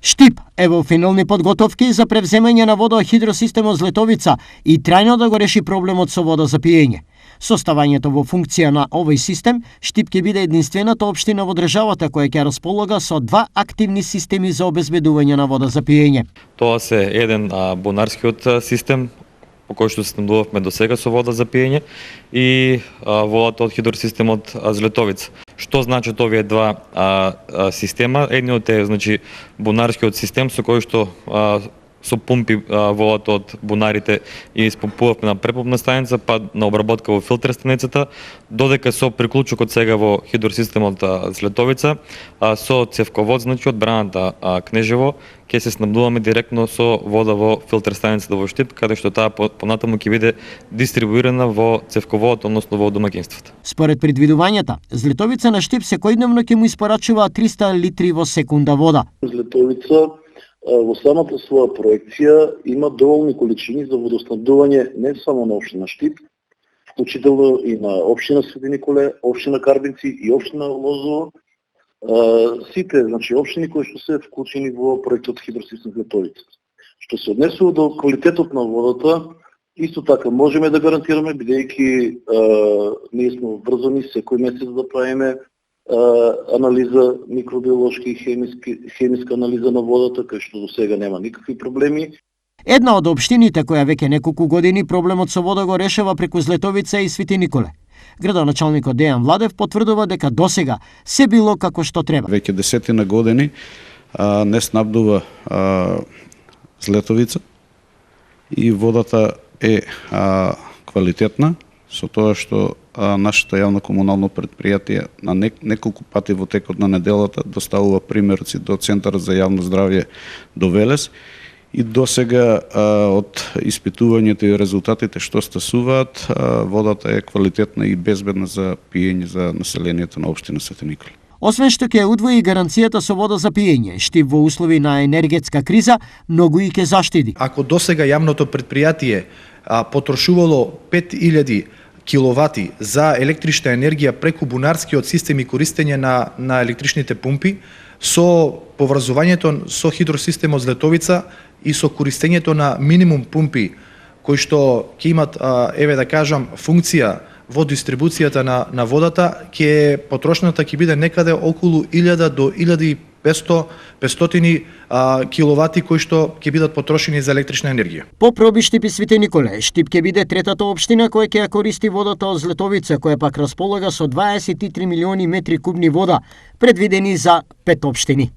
Штип е во финални подготовки за превземање на вода од хидросистемот Злетовица и трајно да го реши проблемот со вода за пиење. Со ставањето во функција на овој систем, Штип ќе биде единствената општина во државата која ќе располага со два активни системи за обезбедување на вода за пиење. Тоа се еден бунарскиот систем, по кој што се снабдувавме до сега со вода за пиење, и водата од хидросистемот Злетовица. Што значат овие два система? Едниот е бунарскиот систем со кој што со пумпи водата од бунарите и испумпувавме на препумпна станица, па на обработка во филтер станицата, додека со приклучокот сега во хидросистемот Злетовица, со цевковод, од браната Кнежево, ќе се снабдуваме директно со вода во филтер станицата во Штип, каде што таа понатаму ќе биде дистрибуирана во цевководот, односно во домаќинствата. Според предвидувањата, Злетовица на Штип секојдневно ќе му испорачува 300 литри во секунда вода. Злетовица во самата своја проекција има доволни количини за водоснабдување не само на општина Штип, вклучително и на општина Свети Николе, општина Карбинци и општина Лозово. Сите, општини кои што се вклучени во проектот хидросистем Злетовица. Што се однесува до квалитетот на водата, исто така можеме да гарантираме, бидејќи ние сме врзани секој месец да правиме анализа, микробиолошки и хемиска анализа на водата, кај што до сега нема никакви проблеми. Една од општините која веќе неколку години проблемот со вода го решава преку Злетовица и Свети Николе. Градоначалникот Дејан Владев потврдува дека досега се било како што треба. Веќе десетина години не снабдува Злетовица и водата е квалитетна, со тоа што нашето јавно комунално претпријатие на неколку пати во текот на неделата доставува примероци до Центарот за јавно здравје до Велес. И досега од испитувањето и резултатите што стасуваат, водата е квалитетна и безбедна за пиење за населението на општина Свети Николе. Освен што ќе удвои гаранцијата со вода за пиење, Штип во услови на енергетска криза многу и ќе заштеди. Ако досега јавното претпријатие потрошувало 5000 киловати за електрична енергија преку бунарскиот систем и користење на електричните пумпи, со поврзувањето со хидросистемот Злетовица и со користењето на минимум пумпи кои што ќе имат, функција во дистрибуцијата на водата, потрошната ќе биде некаде околу 1000 до 1500 киловати кои што ќе бидат потрошени за електрична енергија. По проби Штип и Свети Николе, Штип ќе биде третата општина која ќе ја користи водата од Злетовица, која пак располага со 23 милиони метри кубни вода, предвидени за 5 општини.